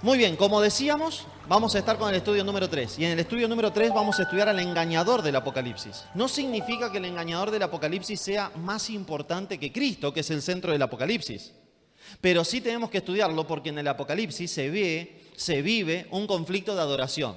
Muy bien, como decíamos, vamos a estar con el estudio número 3. Y en el estudio número 3 vamos a estudiar al engañador del Apocalipsis. No significa que el engañador del Apocalipsis sea más importante que Cristo, que es el centro del Apocalipsis. Pero sí tenemos que estudiarlo porque en el Apocalipsis se vive un conflicto de adoración.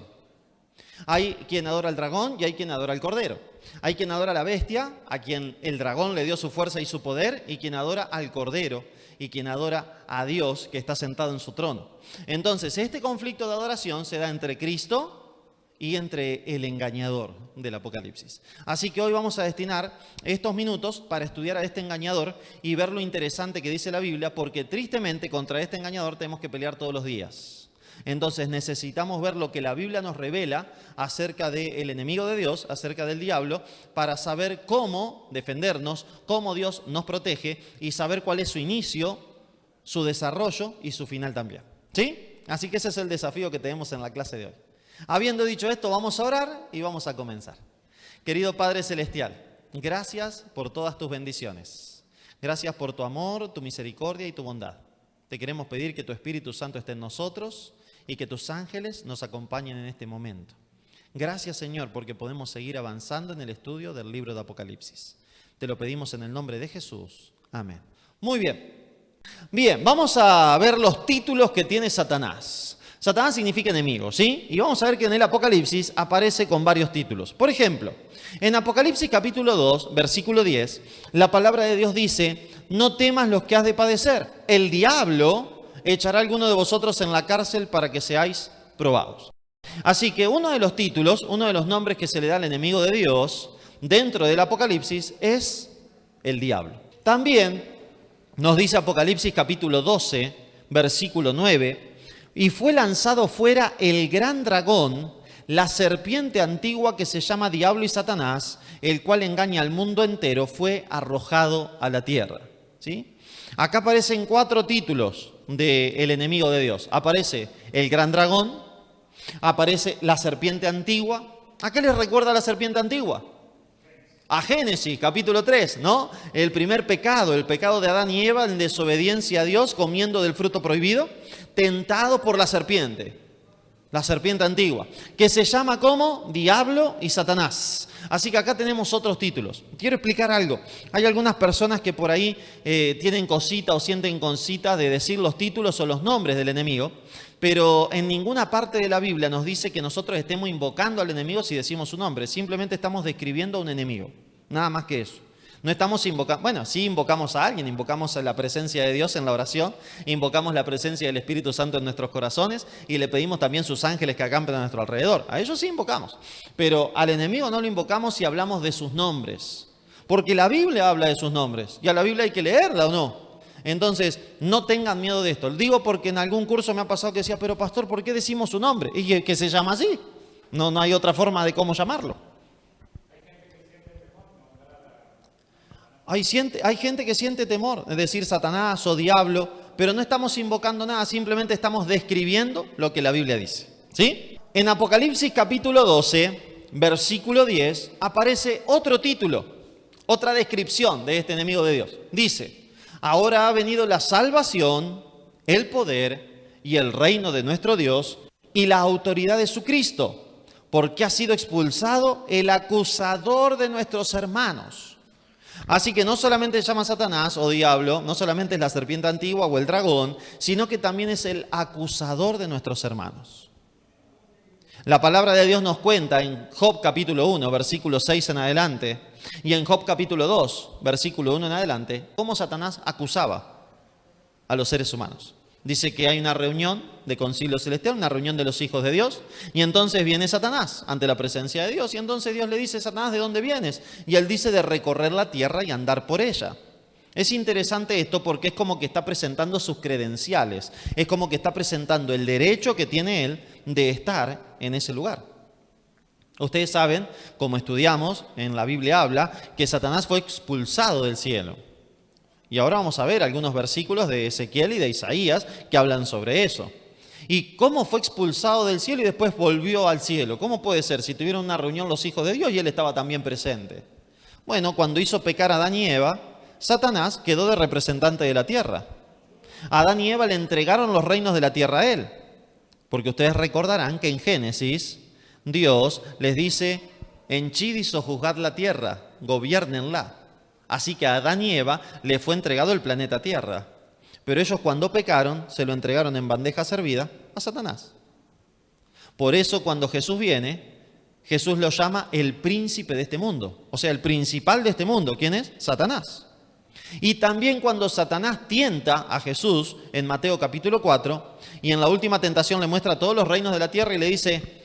Hay quien adora al dragón y hay quien adora al cordero. Hay quien adora a la bestia, a quien el dragón le dio su fuerza y su poder, y quien adora al cordero, y quien adora a Dios que está sentado en su trono. Entonces, este conflicto de adoración se da entre Cristo y entre el engañador del Apocalipsis. Así que hoy vamos a destinar estos minutos para estudiar a este engañador y ver lo interesante que dice la Biblia, porque tristemente contra este engañador tenemos que pelear todos los días. Entonces necesitamos ver lo que la Biblia nos revela acerca del enemigo de Dios, acerca del diablo, para saber cómo defendernos, cómo Dios nos protege y saber cuál es su inicio, su desarrollo y su final también. ¿Sí? Así que ese es el desafío que tenemos en la clase de hoy. Habiendo dicho esto, vamos a orar y vamos a comenzar. Querido Padre Celestial, gracias por todas tus bendiciones. Gracias por tu amor, tu misericordia y tu bondad. Te queremos pedir que tu Espíritu Santo esté en nosotros y que tus ángeles nos acompañen en este momento. Gracias, Señor, porque podemos seguir avanzando en el estudio del libro de Apocalipsis. Te lo pedimos en el nombre de Jesús. Amén. Muy bien. Bien, vamos a ver los títulos que tiene Satanás. Satanás significa enemigo, ¿sí? Y vamos a ver que en el Apocalipsis aparece con varios títulos. Por ejemplo, en Apocalipsis capítulo 2, versículo 10, la palabra de Dios dice: no temas los que has de padecer. El diablo echará a alguno de vosotros en la cárcel para que seáis probados. Así que uno de los títulos, uno de los nombres que se le da al enemigo de Dios dentro del Apocalipsis es el diablo. También nos dice Apocalipsis capítulo 12, versículo 9, y fue lanzado fuera el gran dragón, la serpiente antigua que se llama Diablo y Satanás, el cual engaña al mundo entero, fue arrojado a la tierra. ¿Sí? Acá aparecen 4 títulos del enemigo de Dios. Aparece el gran dragón, aparece la serpiente antigua. ¿A qué les recuerda la serpiente antigua? A Génesis, capítulo 3, ¿no? El primer pecado, el pecado de Adán y Eva en desobediencia a Dios, comiendo del fruto prohibido, tentado por la serpiente antigua, que se llama como Diablo y Satanás. Así que acá tenemos otros títulos. Quiero explicar algo. Hay algunas personas que por ahí tienen cosita o sienten cosita de decir los títulos o los nombres del enemigo, pero en ninguna parte de la Biblia nos dice que nosotros estemos invocando al enemigo si decimos su nombre. Simplemente estamos describiendo a un enemigo. Nada más que eso. No estamos invocando, bueno, sí invocamos a alguien, invocamos a la presencia de Dios en la oración, invocamos la presencia del Espíritu Santo en nuestros corazones y le pedimos también sus ángeles que acampen a nuestro alrededor. A ellos sí invocamos, pero al enemigo no lo invocamos si hablamos de sus nombres, porque la Biblia habla de sus nombres y a la Biblia hay que leerla o no. Entonces, no tengan miedo de esto. Lo digo porque en algún curso me ha pasado que decía, pero pastor, ¿por qué decimos su nombre? Y que se llama así. No hay otra forma de cómo llamarlo. Hay gente que siente temor de decir Satanás o diablo, pero no estamos invocando nada, simplemente estamos describiendo lo que la Biblia dice. ¿Sí? En Apocalipsis capítulo 12, versículo 10, aparece otro título, otra descripción de este enemigo de Dios. Dice: ahora ha venido la salvación, el poder y el reino de nuestro Dios y la autoridad de su Cristo, porque ha sido expulsado el acusador de nuestros hermanos. Así que no solamente se llama Satanás o diablo, no solamente es la serpiente antigua o el dragón, sino que también es el acusador de nuestros hermanos. La palabra de Dios nos cuenta en Job capítulo 1, versículo 6 en adelante, y en Job capítulo 2, versículo 1 en adelante, cómo Satanás acusaba a los seres humanos. Dice que hay una reunión de concilio celestial, una reunión de los hijos de Dios, y entonces viene Satanás ante la presencia de Dios, y entonces Dios le dice: Satanás, ¿de dónde vienes? Y él dice: de recorrer la tierra y andar por ella. Es interesante esto porque es como que está presentando sus credenciales, es como que está presentando el derecho que tiene él de estar en ese lugar. Ustedes saben, como estudiamos, en la Biblia habla que Satanás fue expulsado del cielo. Y ahora vamos a ver algunos versículos de Ezequiel y de Isaías que hablan sobre eso. ¿Y cómo fue expulsado del cielo y después volvió al cielo? ¿Cómo puede ser si tuvieron una reunión los hijos de Dios y él estaba también presente? Bueno, cuando hizo pecar a Adán y Eva, Satanás quedó de representante de la tierra. A Adán y Eva le entregaron los reinos de la tierra a él. Porque ustedes recordarán que en Génesis Dios les dice, henchid y sojuzgad la tierra, gobiernenla. Así que a Adán y Eva le fue entregado el planeta Tierra. Pero ellos cuando pecaron, se lo entregaron en bandeja servida a Satanás. Por eso cuando Jesús viene, Jesús lo llama el príncipe de este mundo. O sea, el principal de este mundo. ¿Quién es? Satanás. Y también cuando Satanás tienta a Jesús en Mateo capítulo 4, y en la última tentación le muestra todos los reinos de la tierra y le dice,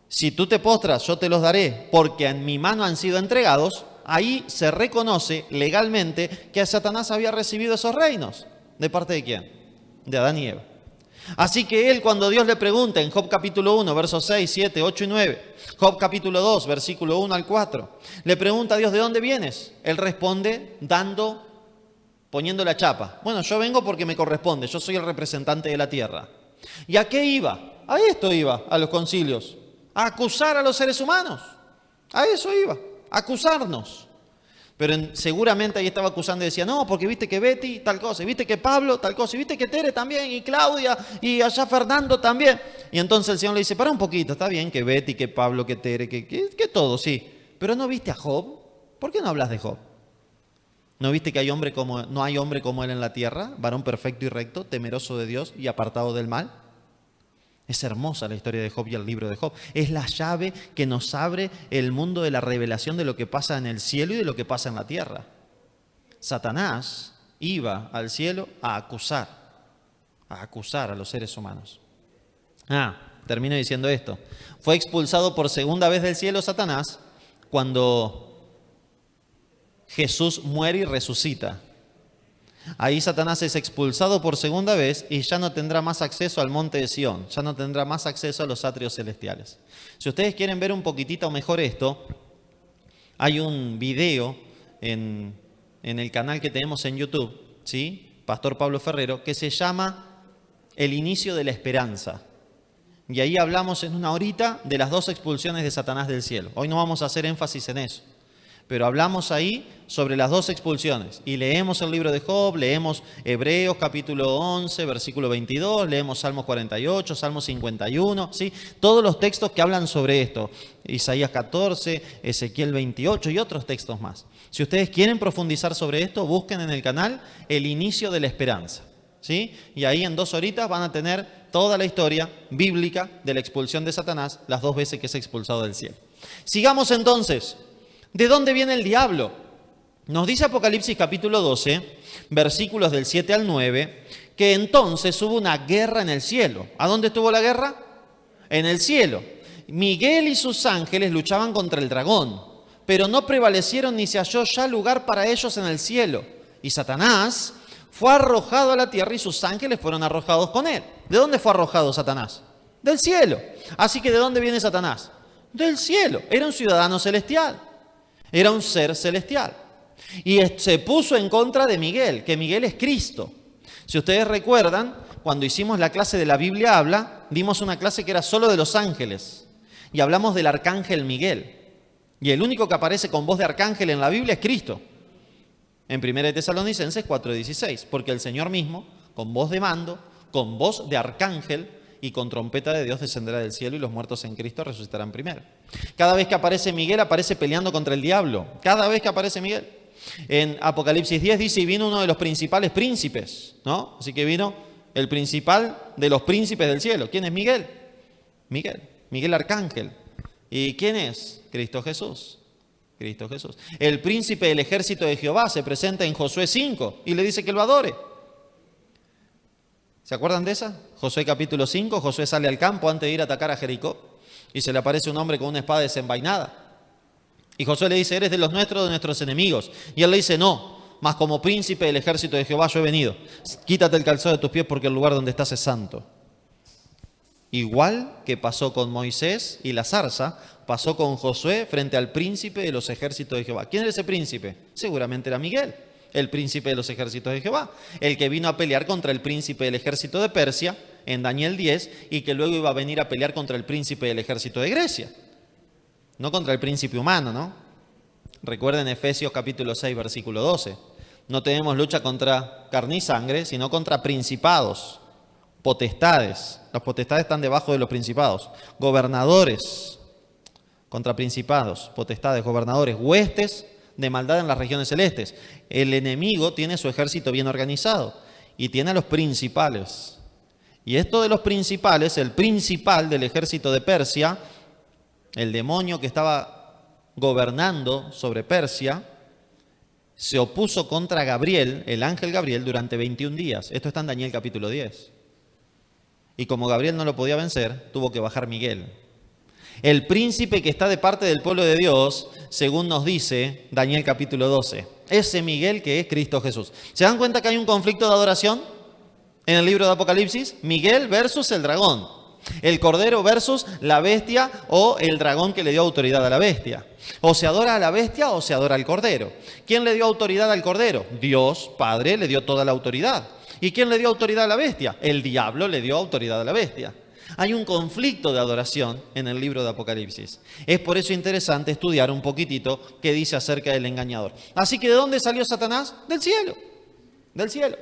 si tú te postras, yo te los daré, porque en mi mano han sido entregados, ahí se reconoce legalmente que a Satanás había recibido esos reinos. ¿De parte de quién? De Adán y Eva. Así que él, cuando Dios le pregunta en Job capítulo 1, versos 6, 7, 8 y 9, Job capítulo 2, versículo 1 al 4, le pregunta a Dios, ¿de dónde vienes? Él responde poniendo la chapa. Bueno, yo vengo porque me corresponde, yo soy el representante de la tierra. ¿Y a qué iba? A esto iba, a los concilios. A acusar a los seres humanos. A eso iba, a acusarnos. Pero seguramente ahí estaba acusando y decía, no, porque viste que Betty tal cosa, y viste que Pablo tal cosa, y viste que Tere también, y Claudia, y allá Fernando también. Y entonces el Señor le dice, para un poquito, está bien que Betty, que Pablo, que Tere, que todo, sí. Pero ¿no viste a Job? ¿Por qué no hablas de Job? ¿No viste que no hay hombre como él en la tierra? Varón perfecto y recto, temeroso de Dios y apartado del mal. Es hermosa la historia de Job y el libro de Job. Es la llave que nos abre el mundo de la revelación de lo que pasa en el cielo y de lo que pasa en la tierra. Satanás iba al cielo a acusar a los seres humanos. Termino diciendo esto. Fue expulsado por segunda vez del cielo Satanás cuando Jesús muere y resucita. Ahí Satanás es expulsado por segunda vez y ya no tendrá más acceso al monte de Sión, ya no tendrá más acceso a los atrios celestiales. Si ustedes quieren ver un poquitito mejor esto, hay un video en el canal que tenemos en YouTube, ¿sí? Pastor Pablo Ferrero, que se llama El inicio de la esperanza. Y ahí hablamos en una horita de las 2 expulsiones de Satanás del cielo. Hoy no vamos a hacer énfasis en eso. Pero hablamos ahí sobre las 2 expulsiones. Y leemos el libro de Job, leemos Hebreos capítulo 11, versículo 22, leemos Salmos 48, Salmos 51, ¿sí? Todos los textos que hablan sobre esto. Isaías 14, Ezequiel 28 y otros textos más. Si ustedes quieren profundizar sobre esto, busquen en el canal El inicio de la esperanza, ¿sí? Y ahí en 2 horitas van a tener toda la historia bíblica de la expulsión de Satanás, las 2 veces que es expulsado del cielo. Sigamos entonces. ¿De dónde viene el diablo? Nos dice Apocalipsis capítulo 12, versículos del 7 al 9, que entonces hubo una guerra en el cielo. ¿A dónde estuvo la guerra? En el cielo. Miguel y sus ángeles luchaban contra el dragón, pero no prevalecieron ni se halló ya lugar para ellos en el cielo. Y Satanás fue arrojado a la tierra y sus ángeles fueron arrojados con él. ¿De dónde fue arrojado Satanás? Del cielo. Así que ¿de dónde viene Satanás? Del cielo. Era un ciudadano celestial. Era un ser celestial. Y se puso en contra de Miguel, que Miguel es Cristo. Si ustedes recuerdan, cuando hicimos la clase de la Biblia habla, dimos una clase que era solo de los ángeles. Y hablamos del arcángel Miguel. Y el único que aparece con voz de arcángel en la Biblia es Cristo. En 1 Tesalonicenses 4:16. Porque el Señor mismo, con voz de mando, con voz de arcángel y con trompeta de Dios descenderá del cielo y los muertos en Cristo resucitarán primero. Cada vez que aparece Miguel, aparece peleando contra el diablo. Cada vez que aparece Miguel. En Apocalipsis 10 dice, y vino uno de los principales príncipes, ¿no? Así que vino el principal de los príncipes del cielo. ¿Quién es Miguel? Miguel arcángel. ¿Y quién es? Cristo Jesús. Cristo Jesús. El príncipe del ejército de Jehová se presenta en Josué 5 y le dice que lo adore. ¿Se acuerdan de esa? Josué capítulo 5, Josué sale al campo antes de ir a atacar a Jericó y se le aparece un hombre con una espada desenvainada. Y Josué le dice, eres de los nuestros, de nuestros enemigos. Y él le dice, no, mas como príncipe del ejército de Jehová yo he venido. Quítate el calzado de tus pies porque el lugar donde estás es santo. Igual que pasó con Moisés y la zarza, pasó con Josué frente al príncipe de los ejércitos de Jehová. ¿Quién era ese príncipe? Seguramente era Miguel, el príncipe de los ejércitos de Jehová, el que vino a pelear contra el príncipe del ejército de Persia en Daniel 10 y que luego iba a venir a pelear contra el príncipe del ejército de Grecia. No contra el príncipe humano, ¿no? Recuerden Efesios capítulo 6, versículo 12. No tenemos lucha contra carne y sangre, sino contra principados potestades. Las potestades están debajo de los principados. Gobernadores contra principados, potestades, gobernadores, huestes de maldad en las regiones celestes. El enemigo tiene su ejército bien organizado y tiene a los principales. Y esto de los principales, el principal del ejército de Persia, el demonio que estaba gobernando sobre Persia, se opuso contra Gabriel, el ángel Gabriel, durante 21 días. Esto está en Daniel capítulo 10. Y como Gabriel no lo podía vencer, tuvo que bajar Miguel. El príncipe que está de parte del pueblo de Dios, según nos dice Daniel capítulo 12. Ese Miguel que es Cristo Jesús. ¿Se dan cuenta que hay un conflicto de adoración en el libro de Apocalipsis? Miguel versus el dragón. El cordero versus la bestia o el dragón que le dio autoridad a la bestia. O se adora a la bestia o se adora al cordero. ¿Quién le dio autoridad al cordero? Dios, Padre, le dio toda la autoridad. ¿Y quién le dio autoridad a la bestia? El diablo le dio autoridad a la bestia. Hay un conflicto de adoración en el libro de Apocalipsis. Es por eso interesante estudiar un poquitito qué dice acerca del engañador. Así que ¿de dónde salió Satanás? Del cielo. Del cielo.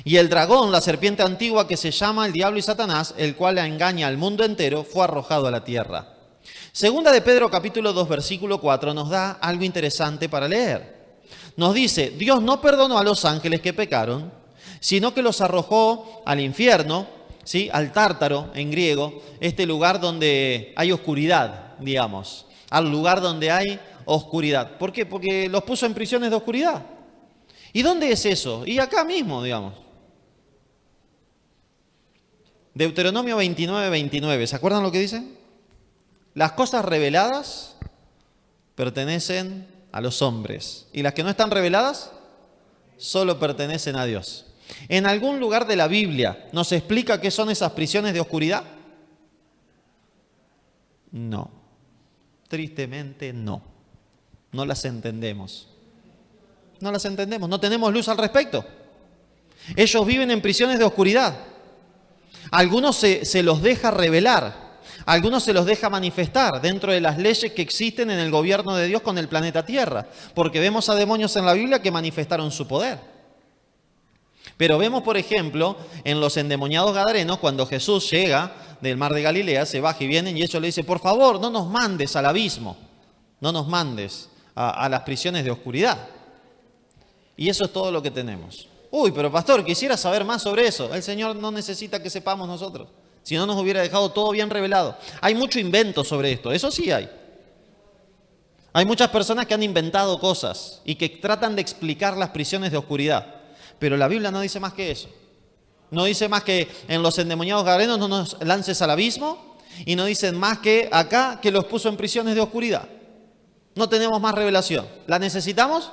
Y el dragón, la serpiente antigua que se llama el diablo y Satanás, el cual engaña al mundo entero, fue arrojado a la tierra. Segunda de Pedro capítulo 2 versículo 4 nos da algo interesante para leer. Nos dice, Dios no perdonó a los ángeles que pecaron, sino que los arrojó al infierno, ¿sí? Al tártaro en griego, este lugar donde hay oscuridad, digamos, al lugar donde hay oscuridad. ¿Por qué? Porque los puso en prisiones de oscuridad. ¿Y dónde es eso? Y acá mismo, digamos. Deuteronomio 29, 29. ¿Se acuerdan lo que dice? Las cosas reveladas pertenecen a los hombres. Y las que no están reveladas, solo pertenecen a Dios. ¿En algún lugar de la Biblia nos explica qué son esas prisiones de oscuridad? No. Tristemente no. No las entendemos. No las entendemos, no tenemos luz al respecto. Ellos viven en prisiones de oscuridad. Algunos se los deja revelar, algunos se los deja manifestar dentro de las leyes que existen en el gobierno de Dios con el planeta Tierra, porque vemos a demonios en la Biblia que manifestaron su poder. Pero vemos, por ejemplo, en los endemoniados gadarenos, cuando Jesús llega del mar de Galilea, se baja y vienen y ellos le dicen, por favor, no nos mandes al abismo, no nos mandes a las prisiones de oscuridad. Y eso es todo lo que tenemos. Uy, pero pastor, quisiera saber más sobre eso. El Señor no necesita que sepamos nosotros. Si no, nos hubiera dejado todo bien revelado. Hay mucho invento sobre esto, eso sí hay. Hay muchas personas que han inventado cosas y que tratan de explicar las prisiones de oscuridad. Pero la Biblia no dice más que eso. No dice más que en los endemoniados gadarenos no nos lances al abismo. Y no dicen más que acá que los puso en prisiones de oscuridad. No tenemos más revelación. ¿La necesitamos?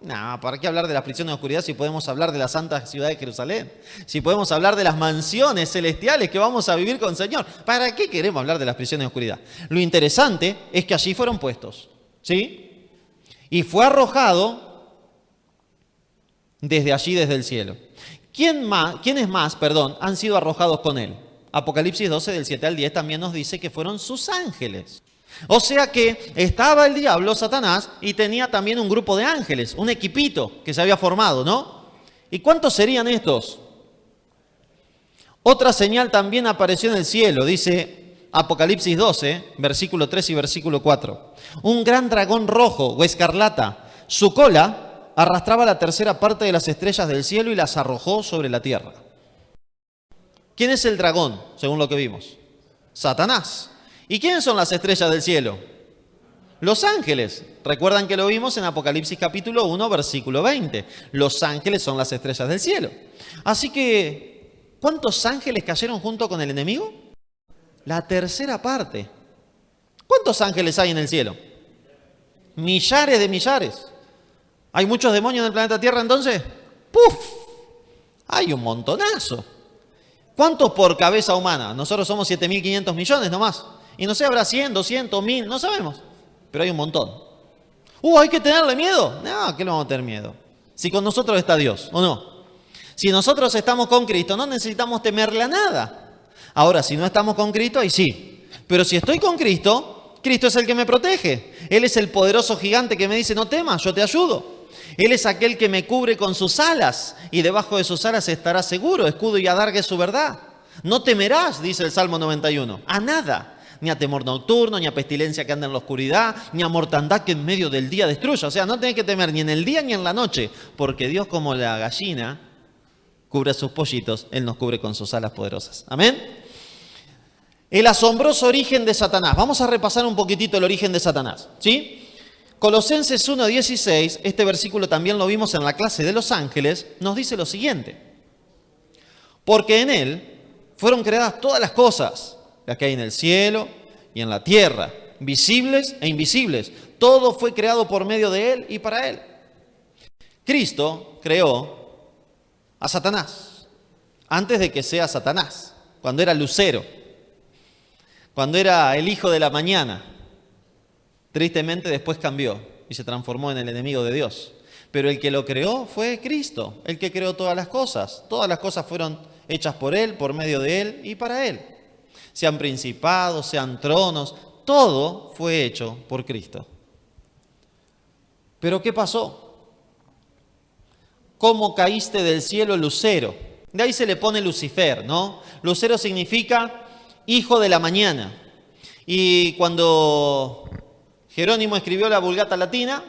No, ¿para qué hablar de las prisiones de oscuridad si podemos hablar de la santa ciudad de Jerusalén? Si podemos hablar de las mansiones celestiales que vamos a vivir con el Señor. ¿Para qué queremos hablar de las prisiones de oscuridad? Lo interesante es que allí fueron puestos, ¿sí? Y fue arrojado desde allí, desde el cielo. ¿Quiénes más, han sido arrojados con él? Apocalipsis 12, del 7 al 10, también nos dice que fueron sus ángeles. O sea que estaba el diablo, Satanás, y tenía también un grupo de ángeles, un equipito que se había formado, ¿no? ¿Y cuántos serían estos? Otra señal también apareció en el cielo, dice Apocalipsis 12, versículo 3 y versículo 4. Un gran dragón rojo o escarlata, su cola arrastraba la tercera parte de las estrellas del cielo y las arrojó sobre la tierra. ¿Quién es el dragón, según lo que vimos? Satanás. ¿Y quiénes son las estrellas del cielo? Los ángeles. Recuerdan que lo vimos en Apocalipsis capítulo 1, versículo 20. Los ángeles son las estrellas del cielo. Así que, ¿cuántos ángeles cayeron junto con el enemigo? La tercera parte. ¿Cuántos ángeles hay en el cielo? Millares de millares. ¿Hay muchos demonios en el planeta Tierra entonces? ¡Puf! Hay un montonazo. ¿Cuántos por cabeza humana? Nosotros somos 7.500 millones nomás. Y no sé, habrá 100, 200, 1000, no sabemos. Pero hay un montón. ¿Hay que tenerle miedo? No, ¿qué le vamos a tener miedo? Si con nosotros está Dios, ¿o no? Si nosotros estamos con Cristo, no necesitamos temerle a nada. Ahora, si no estamos con Cristo, ahí sí. Pero si estoy con Cristo, Cristo es el que me protege. Él es el poderoso gigante que me dice, no temas, yo te ayudo. Él es aquel que me cubre con sus alas y debajo de sus alas estará seguro. Escudo y adarga es su verdad. No temerás, dice el Salmo 91, a nada. Ni a temor nocturno, ni a pestilencia que anda en la oscuridad, ni a mortandad que en medio del día destruya. O sea, no tenés que temer ni en el día ni en la noche, porque Dios, como la gallina cubre a sus pollitos, Él nos cubre con sus alas poderosas. Amén. El asombroso origen de Satanás. Vamos a repasar un poquitito el origen de Satanás, ¿sí? Colosenses 1:16, este versículo también lo vimos en la clase de los ángeles, nos dice lo siguiente. Porque en Él fueron creadas todas las cosas, las que hay en el cielo y en la tierra, visibles e invisibles. Todo fue creado por medio de Él y para Él. Cristo creó a Satanás, antes de que sea Satanás, cuando era Lucero, cuando era el hijo de la mañana. Tristemente después cambió y se transformó en el enemigo de Dios. Pero el que lo creó fue Cristo, el que creó todas las cosas. Todas las cosas fueron hechas por Él, por medio de Él y para Él. Sean principados, sean tronos, todo fue hecho por Cristo. ¿Pero qué pasó? ¿Cómo caíste del cielo, Lucero? De ahí se le pone Lucifer, ¿no? Lucero significa hijo de la mañana. Y cuando Jerónimo escribió la Vulgata Latina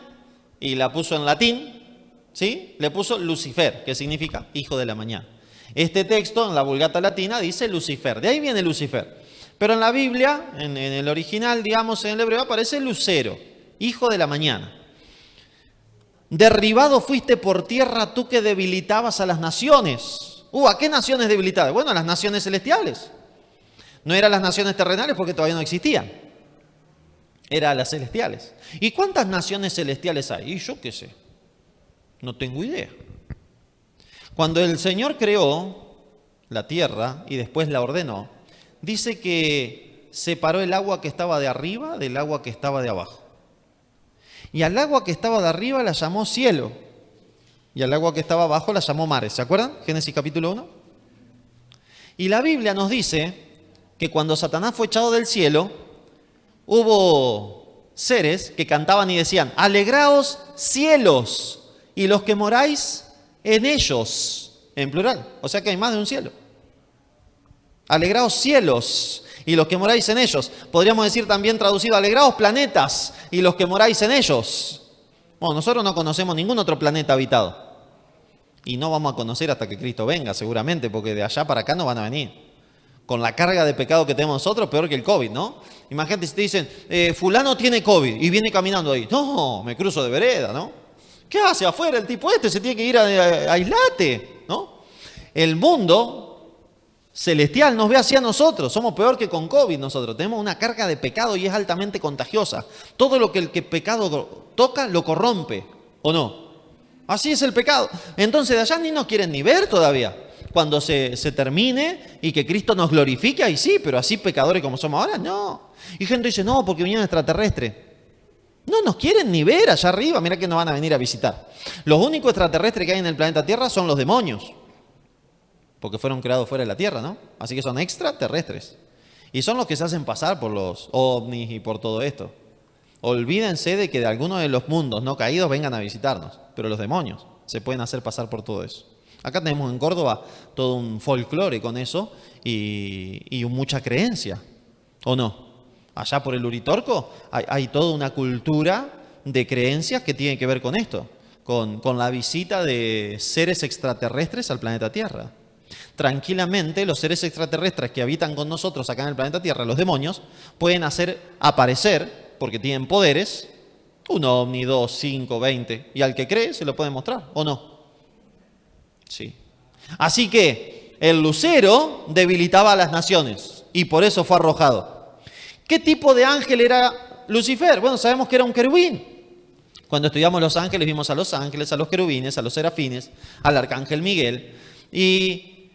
y la puso en latín, ¿sí? Le puso Lucifer, que significa hijo de la mañana. Este texto en la Vulgata Latina dice Lucifer, de ahí viene Lucifer. Pero en la Biblia, en el original, digamos, en el hebreo, aparece Lucero, hijo de la mañana. Derribado fuiste por tierra tú que debilitabas a las naciones. ¿A qué naciones debilitadas? Bueno, a las naciones celestiales. No eran las naciones terrenales porque todavía no existían. Eran las celestiales. ¿Y cuántas naciones celestiales hay? Y yo qué sé. No tengo idea. Cuando el Señor creó la tierra y después la ordenó, dice que separó el agua que estaba de arriba del agua que estaba de abajo. Y al agua que estaba de arriba la llamó cielo. Y al agua que estaba abajo la llamó mares. ¿Se acuerdan? Génesis capítulo 1. Y la Biblia nos dice que cuando Satanás fue echado del cielo, hubo seres que cantaban y decían, alegraos cielos y los que moráis en ellos, en plural. O sea que hay más de un cielo. Alegraos cielos y los que moráis en ellos. Podríamos decir también traducido, alegraos planetas y los que moráis en ellos. Bueno, nosotros no conocemos ningún otro planeta habitado. Y no vamos a conocer hasta que Cristo venga, seguramente, porque de allá para acá no van a venir. Con la carga de pecado que tenemos nosotros, peor que el COVID, ¿no? Imagínate si te dicen, fulano tiene COVID y viene caminando ahí. No, me cruzo de vereda, ¿no? ¿Qué hace afuera el tipo este? Se tiene que ir a aislate, ¿no? El mundo celestial nos ve hacia nosotros. Somos peor que con COVID nosotros. Tenemos una carga de pecado y es altamente contagiosa. Todo lo que el pecado toca lo corrompe, ¿o no? Así es el pecado. Entonces de allá ni nos quieren ni ver todavía. Cuando se termine y que Cristo nos glorifique, ahí sí, pero así pecadores como somos ahora, no. Y gente dice, no, porque vinieron extraterrestres. No nos quieren ni ver allá arriba, mirá que nos van a venir a visitar. Los únicos extraterrestres que hay en el planeta Tierra son los demonios, porque fueron creados fuera de la Tierra, ¿no? Así que son extraterrestres. Y son los que se hacen pasar por los ovnis y por todo esto. Olvídense de que de algunos de los mundos no caídos vengan a visitarnos, pero los demonios se pueden hacer pasar por todo eso. Acá tenemos en Córdoba todo un folclore con eso y mucha creencia, ¿o no? Allá por el Uritorco hay toda una cultura de creencias que tiene que ver con esto, con la visita de seres extraterrestres al planeta Tierra. Tranquilamente los seres extraterrestres que habitan con nosotros acá en el planeta Tierra, los demonios, pueden hacer aparecer, porque tienen poderes, un ovni, 2, 5, 20, y al que cree se lo puede mostrar, ¿o no? Sí. Así que el lucero debilitaba a las naciones y por eso fue arrojado. ¿Qué tipo de ángel era Lucifer? Bueno, sabemos que era un querubín. Cuando estudiamos los ángeles vimos a los ángeles, a los querubines, a los serafines, al arcángel Miguel. Y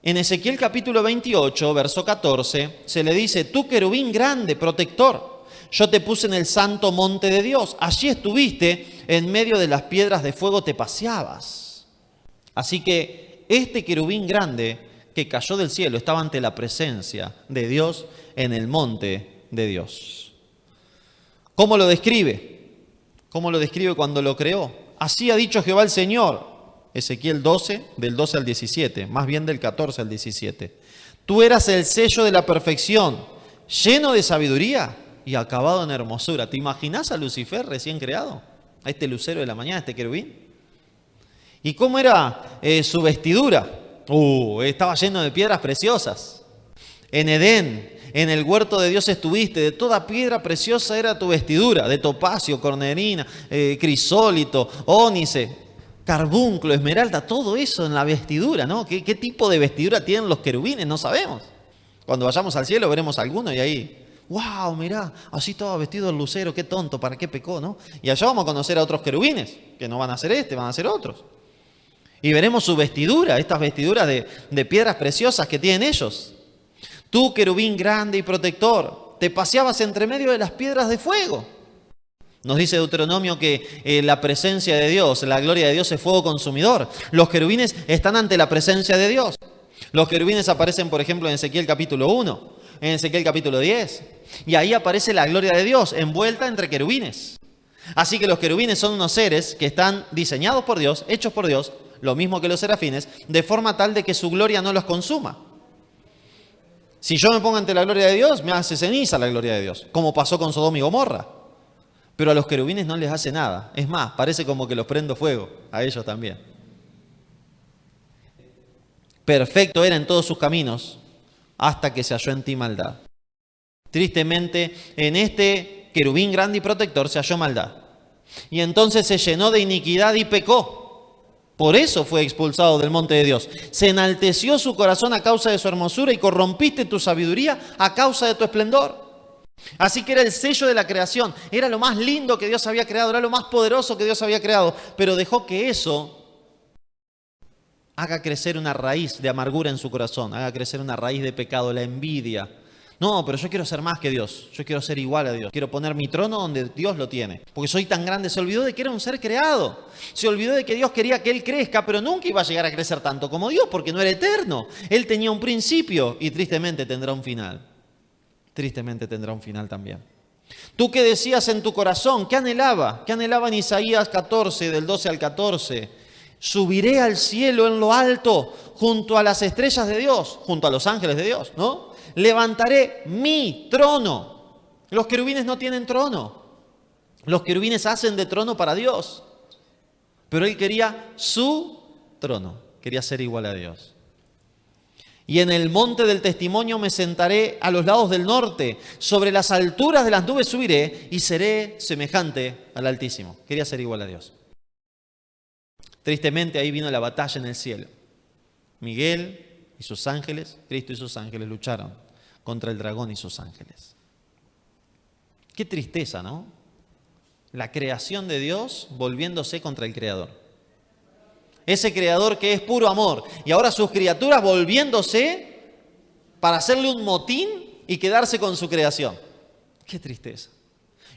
en Ezequiel capítulo 28, verso 14, se le dice, tú querubín grande, protector, yo te puse en el santo monte de Dios. Allí estuviste, en medio de las piedras de fuego te paseabas. Así que este querubín grande que cayó del cielo estaba ante la presencia de Dios en el monte de Dios. ¿Cómo lo describe? ¿Cómo lo describe cuando lo creó? así ha dicho Jehová el Señor. Ezequiel 12, del 12 al 17, más bien del 14 al 17. Tú eras el sello de la perfección, lleno de sabiduría y acabado en hermosura. ¿Te imaginás a Lucifer recién creado? A este lucero de la mañana, este querubín. ¿Y cómo era su vestidura? Estaba lleno de piedras preciosas. En Edén, en el huerto de Dios estuviste, de toda piedra preciosa era tu vestidura, de topacio, cornerina, crisólito, ónice, carbunclo, esmeralda, todo eso en la vestidura, ¿no? ¿Qué tipo de vestidura tienen los querubines? No sabemos. Cuando vayamos al cielo veremos alguno y ahí, wow, mirá, así estaba vestido el lucero, qué tonto, ¿para qué pecó, no? Y allá vamos a conocer a otros querubines, que no van a ser van a ser otros. Y veremos su vestidura, estas vestiduras de piedras preciosas que tienen ellos. Tú, querubín grande y protector, te paseabas entre medio de las piedras de fuego. Nos dice Deuteronomio que la presencia de Dios, la gloria de Dios es fuego consumidor. Los querubines están ante la presencia de Dios. Los querubines aparecen, por ejemplo, en Ezequiel capítulo 1, en Ezequiel capítulo 10. Y ahí aparece la gloria de Dios envuelta entre querubines. Así que los querubines son unos seres que están diseñados por Dios, hechos por Dios, lo mismo que los serafines, de forma tal de que su gloria no los consuma. Si yo me pongo ante la gloria de Dios, me hace ceniza la gloria de Dios, como pasó con Sodoma y Gomorra. Pero a los querubines no les hace nada. Es más, parece como que los prendo fuego, a ellos también. Perfecto era en todos sus caminos, hasta que se halló en ti maldad. Tristemente, en este querubín grande y protector se halló maldad. Y entonces se llenó de iniquidad y pecó. Por eso fue expulsado del monte de Dios. Se enalteció su corazón a causa de su hermosura y corrompiste tu sabiduría a causa de tu esplendor. Así que era el sello de la creación. Era lo más lindo que Dios había creado, era lo más poderoso que Dios había creado. Pero dejó que eso haga crecer una raíz de amargura en su corazón, haga crecer una raíz de pecado, la envidia. No, pero yo quiero ser más que Dios, yo quiero ser igual a Dios, quiero poner mi trono donde Dios lo tiene, porque soy tan grande. Se olvidó de que era un ser creado, se olvidó de que Dios quería que él crezca, pero nunca iba a llegar a crecer tanto como Dios, porque no era eterno. Él tenía un principio y tristemente tendrá un final. Tristemente tendrá un final también. ¿Tú qué decías en tu corazón? ¿Qué anhelaba? ¿Qué anhelaba en Isaías 14, del 12 al 14? Subiré al cielo en lo alto, junto a las estrellas de Dios, junto a los ángeles de Dios, ¿no? Levantaré mi trono. Los querubines no tienen trono. Los querubines hacen de trono para Dios. Pero él quería su trono. Quería ser igual a Dios. Y en el monte del testimonio me sentaré a los lados del norte. Sobre las alturas de las nubes subiré y seré semejante al Altísimo. Quería ser igual a Dios. Tristemente ahí vino la batalla en el cielo. Miguel y sus ángeles, Cristo y sus ángeles lucharon contra el dragón y sus ángeles. Qué tristeza, ¿no? La creación de Dios volviéndose contra el Creador. Ese Creador que es puro amor. Y ahora sus criaturas volviéndose para hacerle un motín y quedarse con su creación. Qué tristeza.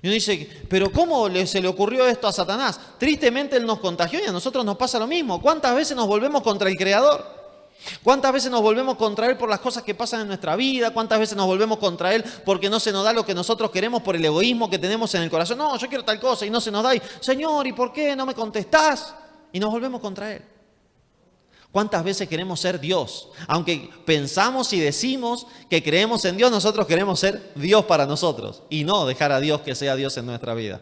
Y uno dice, pero ¿cómo se le ocurrió esto a Satanás? Tristemente él nos contagió y a nosotros nos pasa lo mismo. ¿Cuántas veces nos volvemos contra el Creador? ¿Cuántas veces nos volvemos contra Él por las cosas que pasan en nuestra vida? ¿Cuántas veces nos volvemos contra Él porque no se nos da lo que nosotros queremos por el egoísmo que tenemos en el corazón? No, yo quiero tal cosa y no se nos da. Y, Señor, ¿y por qué no me contestás? Y nos volvemos contra Él. ¿Cuántas veces queremos ser Dios? Aunque pensamos y decimos que creemos en Dios, nosotros queremos ser Dios para nosotros y no dejar a Dios que sea Dios en nuestra vida.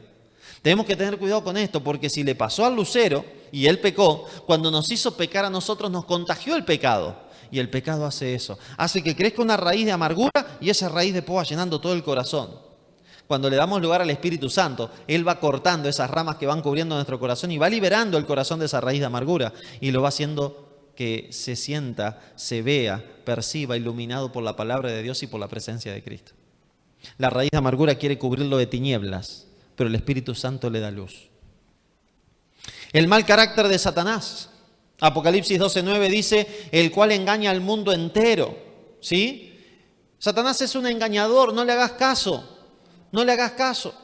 Tenemos que tener cuidado con esto, porque si le pasó al lucero y él pecó, cuando nos hizo pecar a nosotros nos contagió el pecado. Y el pecado hace eso. Hace que crezca una raíz de amargura y esa raíz después va llenando todo el corazón. Cuando le damos lugar al Espíritu Santo, Él va cortando esas ramas que van cubriendo nuestro corazón y va liberando el corazón de esa raíz de amargura y lo va haciendo que se sienta, se vea, perciba, iluminado por la palabra de Dios y por la presencia de Cristo. La raíz de amargura quiere cubrirlo de tinieblas, pero el Espíritu Santo le da luz. El mal carácter de Satanás. Apocalipsis 12:9 dice, el cual engaña al mundo entero. ¿Sí? Satanás es un engañador, no le hagas caso. No le hagas caso.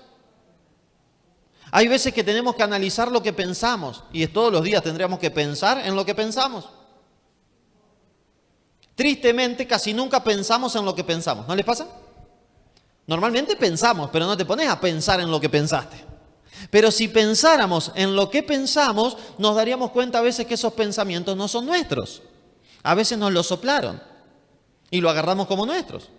Hay veces que tenemos que analizar lo que pensamos y todos los días tendríamos que pensar en lo que pensamos. Tristemente, casi nunca pensamos en lo que pensamos. ¿No les pasa? Normalmente pensamos, pero no te pones a pensar en lo que pensaste. Pero si pensáramos en lo que pensamos, nos daríamos cuenta a veces que esos pensamientos no son nuestros. A veces nos los soplaron y lo agarramos como nuestros.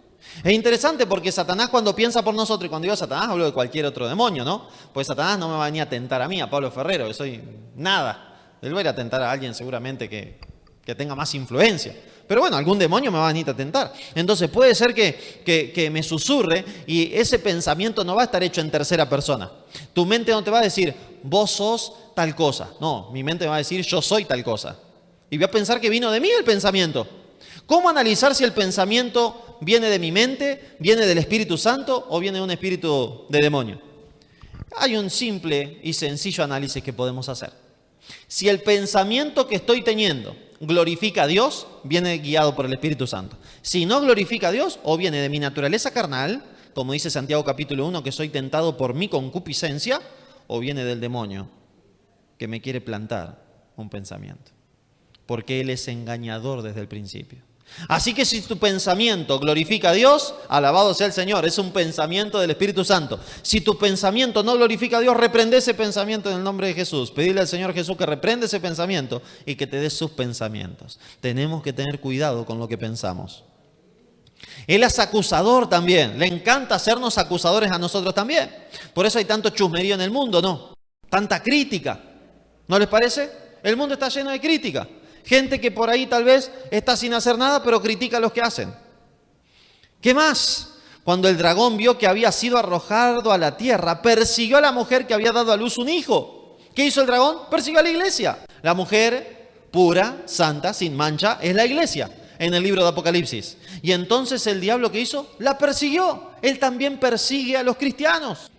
Es interesante porque Satanás cuando piensa por nosotros, y cuando digo Satanás hablo de cualquier otro demonio, ¿no? Pues Satanás no me va a venir a tentar a mí, a Pablo Ferrero, que soy nada. Él va a ir a tentar a alguien seguramente que tenga más influencia. Pero bueno, algún demonio me va a venir a tentar. Entonces puede ser que me susurre y ese pensamiento no va a estar hecho en tercera persona. Tu mente no te va a decir, vos sos tal cosa. No, mi mente me va a decir, yo soy tal cosa. Y voy a pensar que vino de mí el pensamiento. ¿Cómo analizar si el pensamiento viene de mi mente, viene del Espíritu Santo o viene de un espíritu de demonio? Hay un simple y sencillo análisis que podemos hacer. Si el pensamiento que estoy teniendo glorifica a Dios, viene guiado por el Espíritu Santo. Si no glorifica a Dios, o viene de mi naturaleza carnal, como dice Santiago capítulo 1, que soy tentado por mi concupiscencia, o viene del demonio, que me quiere plantar un pensamiento. Porque él es engañador desde el principio. Así que si tu pensamiento glorifica a Dios, alabado sea el Señor, es un pensamiento del Espíritu Santo. Si tu pensamiento no glorifica a Dios, reprende ese pensamiento en el nombre de Jesús. Pedirle al Señor Jesús que reprenda ese pensamiento y que te dé sus pensamientos. Tenemos que tener cuidado con lo que pensamos. Él es acusador también, le encanta hacernos acusadores a nosotros también. Por eso hay tanto chusmerío en el mundo, ¿no? Tanta crítica, ¿no les parece? El mundo está lleno de crítica. Gente que por ahí tal vez está sin hacer nada, pero critica a los que hacen. ¿Qué más? Cuando el dragón vio que había sido arrojado a la tierra, persiguió a la mujer que había dado a luz un hijo. ¿Qué hizo el dragón? Persiguió a la iglesia. La mujer pura, santa, sin mancha, es la iglesia en el libro de Apocalipsis. Y entonces el diablo, ¿qué hizo? La persiguió. Él también persigue a los cristianos.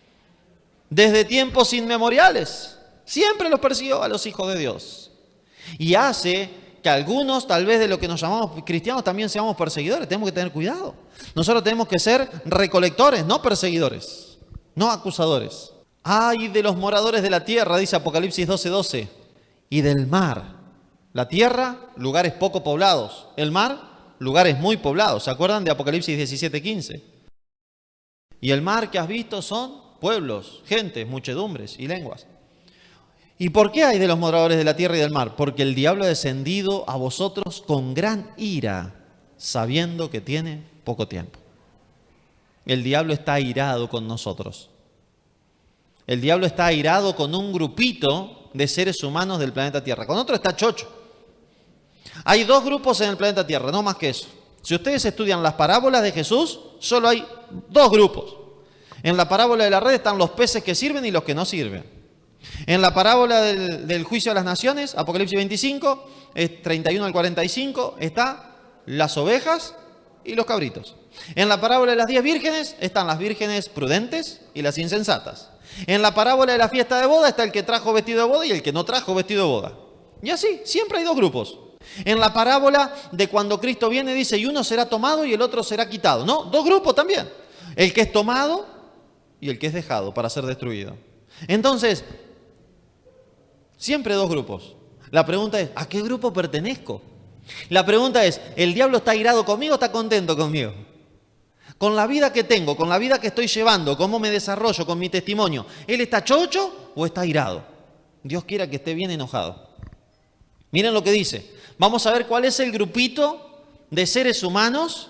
Desde tiempos inmemoriales. Siempre los persiguió a los hijos de Dios. Y hace que algunos, tal vez de lo que nos llamamos cristianos, también seamos perseguidores. Tenemos que tener cuidado. Nosotros tenemos que ser recolectores, no perseguidores, no acusadores. Ay de los moradores de la tierra, dice Apocalipsis 12:12, y del mar. La tierra, lugares poco poblados. El mar, lugares muy poblados. ¿Se acuerdan de Apocalipsis 17:15? Y el mar que has visto son pueblos, gentes, muchedumbres y lenguas. ¿Y por qué hay de los moradores de la tierra y del mar? Porque el diablo ha descendido a vosotros con gran ira, sabiendo que tiene poco tiempo. El diablo está airado con nosotros. El diablo está airado con un grupito de seres humanos del planeta Tierra. Con otro está chocho. Hay dos grupos en el planeta Tierra, no más que eso. Si ustedes estudian las parábolas de Jesús, solo hay dos grupos. En la parábola de la red están los peces que sirven y los que no sirven. En la parábola del juicio a las naciones, Apocalipsis 25, 31 al 45, está las ovejas y los cabritos. En la parábola de las 10 vírgenes están las vírgenes prudentes y las insensatas. En la parábola de la fiesta de boda está el que trajo vestido de boda y el que no trajo vestido de boda. Y así, siempre hay dos grupos. En la parábola de cuando Cristo viene dice, y uno será tomado y el otro será quitado. No, dos grupos también. El que es tomado y el que es dejado para ser destruido. Entonces, siempre dos grupos. La pregunta es, ¿a qué grupo pertenezco? La pregunta es, ¿el diablo está airado conmigo o está contento conmigo? Con la vida que tengo, con la vida que estoy llevando, cómo me desarrollo, con mi testimonio, ¿él está chocho o está airado? Dios quiera que esté bien enojado. Miren lo que dice. Vamos a ver cuál es el grupito de seres humanos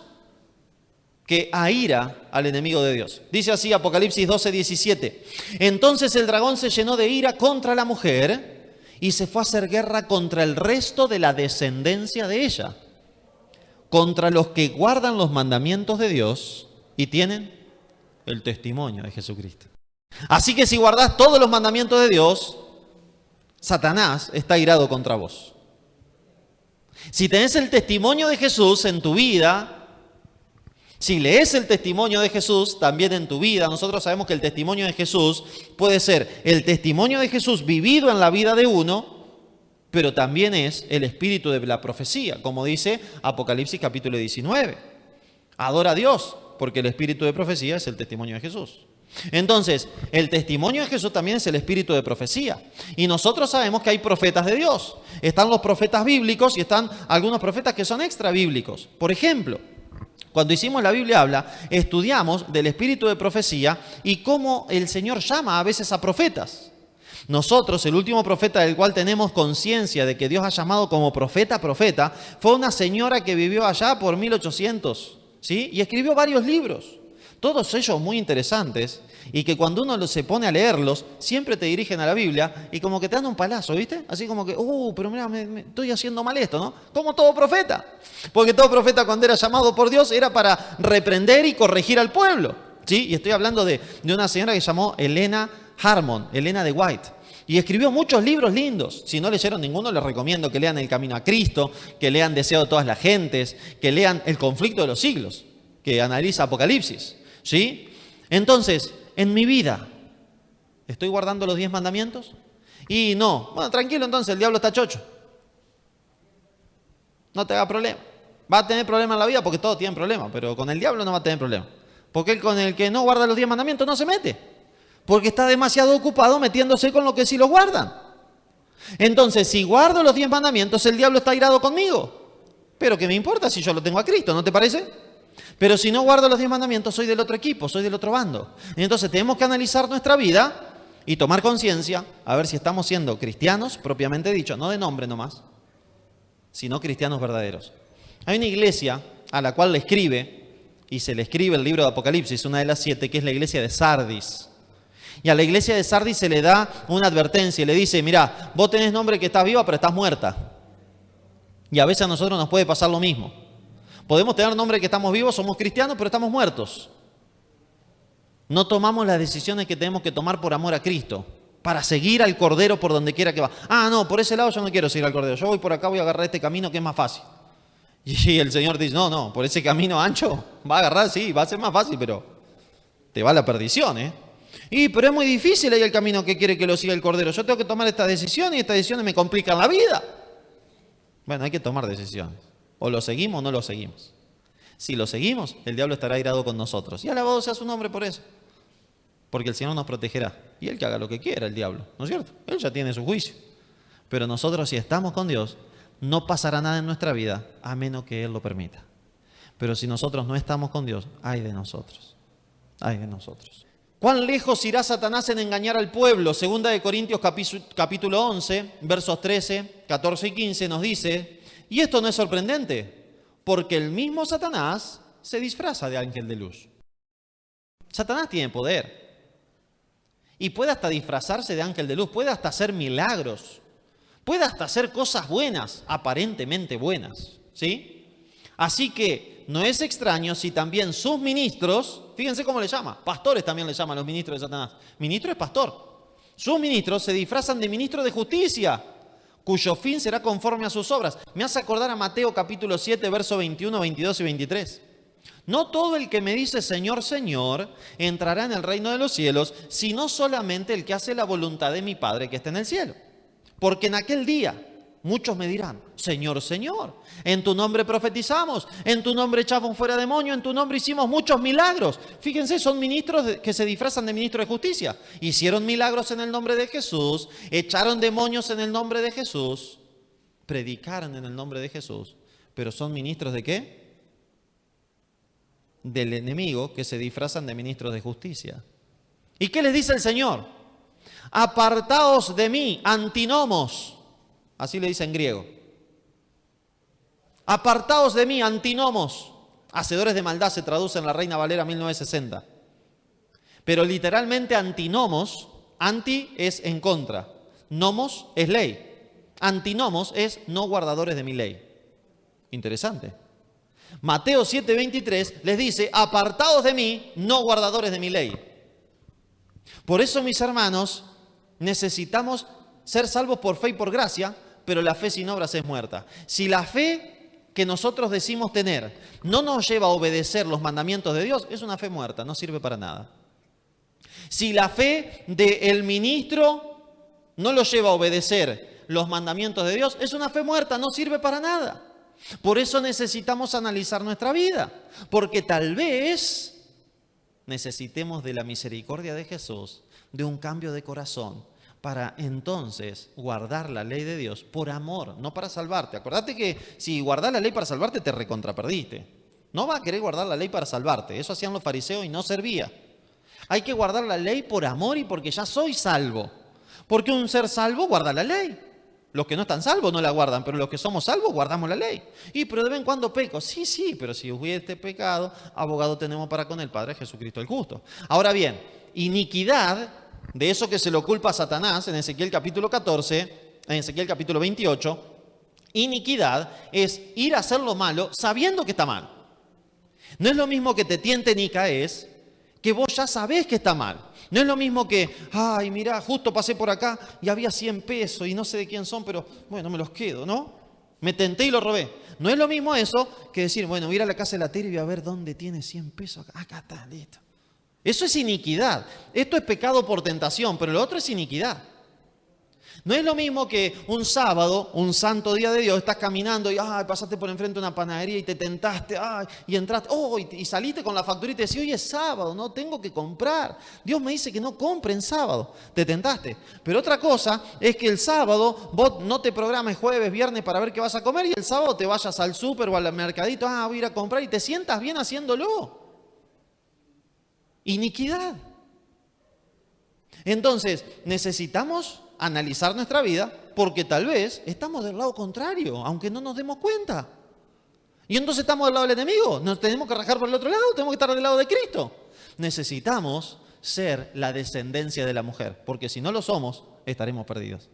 que aira al enemigo de Dios. Dice así Apocalipsis 12:17. Entonces el dragón se llenó de ira contra la mujer y se fue a hacer guerra contra el resto de la descendencia de ella, contra los que guardan los mandamientos de Dios y tienen el testimonio de Jesucristo. Así que si guardás todos los mandamientos de Dios, Satanás está airado contra vos. Si tenés el testimonio de Jesús en tu vida, si lees el testimonio de Jesús también en tu vida, nosotros sabemos que el testimonio de Jesús puede ser el testimonio de Jesús vivido en la vida de uno, pero también es el espíritu de la profecía, como dice Apocalipsis capítulo 19. Adora a Dios, porque el espíritu de profecía es el testimonio de Jesús. Entonces, el testimonio de Jesús también es el espíritu de profecía. Y nosotros sabemos que hay profetas de Dios. Están los profetas bíblicos y están algunos profetas que son extra bíblicos. Por ejemplo, Cuando hicimos La Biblia Habla, estudiamos del espíritu de profecía y cómo el Señor llama a veces a profetas. Nosotros, el último profeta del cual tenemos conciencia de que Dios ha llamado como profeta, fue una señora que vivió allá por 1800, ¿sí? Y escribió varios libros, todos ellos muy interesantes, y que cuando uno se pone a leerlos, siempre te dirigen a la Biblia y como que te dan un palazo, ¿viste? Así como que, pero mira, me estoy haciendo mal esto, ¿no? Como todo profeta. Porque todo profeta cuando era llamado por Dios era para reprender y corregir al pueblo, ¿sí? Y estoy hablando de una señora que se llamó Elena Harmon, Elena de White. Y escribió muchos libros lindos. Si no leyeron ninguno, les recomiendo que lean El Camino a Cristo, que lean Deseo de todas las gentes, que lean El conflicto de los siglos, que analiza Apocalipsis, ¿sí? Entonces, en mi vida, ¿estoy guardando los 10 mandamientos? Y no. Bueno, tranquilo entonces, el diablo está chocho. No te haga problema. Va a tener problemas en la vida porque todos tienen problemas, pero con el diablo no va a tener problemas. Porque él con el que no guarda los 10 mandamientos no se mete. Porque está demasiado ocupado metiéndose con lo que sí los guardan. Entonces, si guardo los 10 mandamientos, el diablo está airado conmigo. Pero ¿qué me importa si yo lo tengo a Cristo? ¿No te parece? Pero si no guardo los 10 mandamientos, soy del otro equipo, soy del otro bando. Y entonces tenemos que analizar nuestra vida y tomar conciencia a ver si estamos siendo cristianos, propiamente dicho, no de nombre nomás, sino cristianos verdaderos. Hay una iglesia a la cual le escribe, y se le escribe el libro de Apocalipsis, una de las 7, que es la iglesia de Sardis. Y a la iglesia de Sardis se le da una advertencia y le dice, mirá, vos tenés nombre que estás viva, pero estás muerta. Y a veces a nosotros nos puede pasar lo mismo. Podemos tener nombre que estamos vivos, somos cristianos, pero estamos muertos. No tomamos las decisiones que tenemos que tomar por amor a Cristo, para seguir al Cordero por donde quiera que va. No, por ese lado yo no quiero seguir al Cordero. Yo voy por acá, voy a agarrar este camino que es más fácil. Y el Señor dice, no, por ese camino ancho va a agarrar, sí, va a ser más fácil, pero te va a la perdición, ¿eh? Pero es muy difícil ahí el camino que quiere que lo siga el Cordero. Yo tengo que tomar esta decisión y estas decisiones me complican la vida. Bueno, hay que tomar decisiones. O lo seguimos o no lo seguimos. Si lo seguimos, el diablo estará airado con nosotros. Y alabado sea su nombre por eso. Porque el Señor nos protegerá. Y Él que haga lo que quiera, el diablo. ¿No es cierto? Él ya tiene su juicio. Pero nosotros, si estamos con Dios, no pasará nada en nuestra vida, a menos que Él lo permita. Pero si nosotros no estamos con Dios, ay de nosotros. Ay de nosotros. ¿Cuán lejos irá Satanás en engañar al pueblo? Segunda de Corintios capítulo 11, versos 13, 14 y 15 nos dice, y esto no es sorprendente, porque el mismo Satanás se disfraza de ángel de luz. Satanás tiene poder y puede hasta disfrazarse de ángel de luz, puede hasta hacer milagros, puede hasta hacer cosas buenas, aparentemente buenas, ¿sí? Así que no es extraño si también sus ministros, fíjense cómo le llama, pastores también le llaman a los ministros de Satanás. Ministro es pastor. Sus ministros se disfrazan de ministros de justicia, cuyo fin será conforme a sus obras. Me hace acordar a Mateo capítulo 7, versos 21, 22 y 23. No todo el que me dice Señor, Señor, entrará en el reino de los cielos, sino solamente el que hace la voluntad de mi Padre que está en el cielo. Porque en aquel día muchos me dirán, Señor, Señor, en tu nombre profetizamos, en tu nombre echamos fuera demonios, en tu nombre hicimos muchos milagros. Fíjense, son ministros que se disfrazan de ministros de justicia. Hicieron milagros en el nombre de Jesús, echaron demonios en el nombre de Jesús, predicaron en el nombre de Jesús, pero son ministros ¿de qué? Del enemigo, que se disfrazan de ministros de justicia. ¿Y qué les dice el Señor? Apartaos de mí, antinomos. Así le dice en griego. Apartaos de mí, antinomos. Hacedores de maldad se traduce en la Reina Valera 1960. Pero literalmente antinomos, anti es en contra. Nomos es ley. Antinomos es no guardadores de mi ley. Interesante. Mateo 7:23 les dice, apartaos de mí, no guardadores de mi ley. Por eso, mis hermanos, necesitamos ser salvos por fe y por gracia, pero la fe sin obras es muerta. Si la fe que nosotros decimos tener no nos lleva a obedecer los mandamientos de Dios, es una fe muerta, no sirve para nada. Si la fe del ministro no lo lleva a obedecer los mandamientos de Dios, es una fe muerta, no sirve para nada. Por eso necesitamos analizar nuestra vida, porque tal vez necesitemos de la misericordia de Jesús, de un cambio de corazón, para entonces guardar la ley de Dios por amor, no para salvarte. Acordate que si guardás la ley para salvarte, te recontraperdiste. No va a querer guardar la ley para salvarte. Eso hacían los fariseos y no servía. Hay que guardar la ley por amor y porque ya soy salvo. Porque un ser salvo guarda la ley. Los que no están salvos no la guardan, pero los que somos salvos guardamos la ley. Y pero de vez en cuando peco. Sí, pero si hubiese pecado, abogado tenemos para con el Padre, Jesucristo el justo. Ahora bien, iniquidad, de eso que se lo culpa a Satanás en Ezequiel capítulo 14, en Ezequiel capítulo 28, iniquidad es ir a hacer lo malo sabiendo que está mal. No es lo mismo que te tiente ni caes, que vos ya sabés que está mal. No es lo mismo que, ay, mirá, justo pasé por acá y había 100 pesos y no sé de quién son, pero bueno, me los quedo, ¿no? Me tenté y lo robé. No es lo mismo eso que decir, bueno, voy a ir a la casa de la tele y voy a ver dónde tiene 100 pesos. Acá está, listo. Eso es iniquidad. Esto es pecado por tentación, pero lo otro es iniquidad. No es lo mismo que un sábado, un santo día de Dios, estás caminando y pasaste por enfrente de una panadería y te tentaste, y entraste, y saliste con la factura y te decís, hoy es sábado, no tengo que comprar. Dios me dice que no compre en sábado, te tentaste. Pero otra cosa es que el sábado vos no te programes jueves, viernes para ver qué vas a comer y el sábado te vayas al súper o al mercadito, voy a ir a comprar y te sientas bien haciéndolo. Iniquidad. Entonces, necesitamos analizar nuestra vida porque tal vez estamos del lado contrario, aunque no nos demos cuenta. Y entonces estamos del lado del enemigo. ¿Nos tenemos que rajar por el otro lado? ¿Tenemos que estar del lado de Cristo? Necesitamos ser la descendencia de la mujer, porque si no lo somos, estaremos perdidos.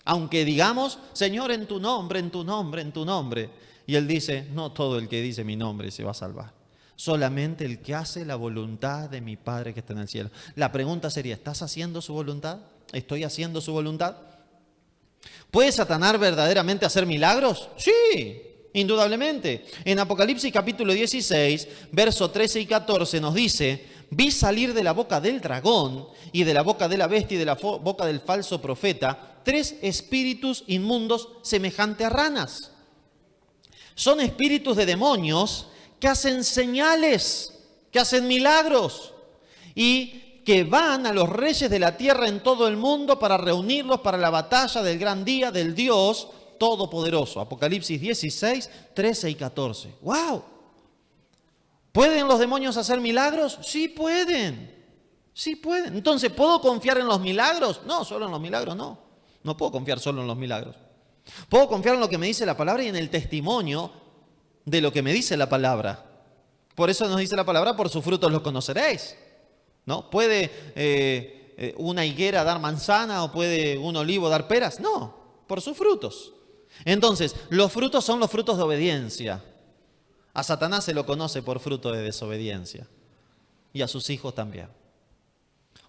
Aunque digamos, Señor, en tu nombre, en tu nombre, en tu nombre. Y Él dice, no todo el que dice mi nombre se va a salvar. Solamente el que hace la voluntad de mi Padre que está en el cielo. La pregunta sería, ¿estás haciendo su voluntad? ¿Estoy haciendo su voluntad? ¿Puede Satanás verdaderamente hacer milagros? Sí, indudablemente. En Apocalipsis capítulo 16, versos 13 y 14 nos dice, vi salir de la boca del dragón y de la boca de la bestia y de la boca del falso profeta 3 espíritus inmundos semejantes a ranas. Son espíritus de demonios que hacen señales, que hacen milagros y que van a los reyes de la tierra en todo el mundo para reunirlos para la batalla del gran día del Dios Todopoderoso. Apocalipsis 16, 13 y 14. ¡Wow! ¿Pueden los demonios hacer milagros? Sí pueden. Sí pueden. Entonces, ¿puedo confiar en los milagros? No, solo en los milagros no. No puedo confiar solo en los milagros. Puedo confiar en lo que me dice la palabra y en el testimonio de lo que me dice la palabra. Por eso nos dice la palabra, por sus frutos los conoceréis. ¿No? ¿Puede una higuera dar manzana o puede un olivo dar peras? No, por sus frutos. Entonces, los frutos son los frutos de obediencia. A Satanás se lo conoce por fruto de desobediencia. Y a sus hijos también.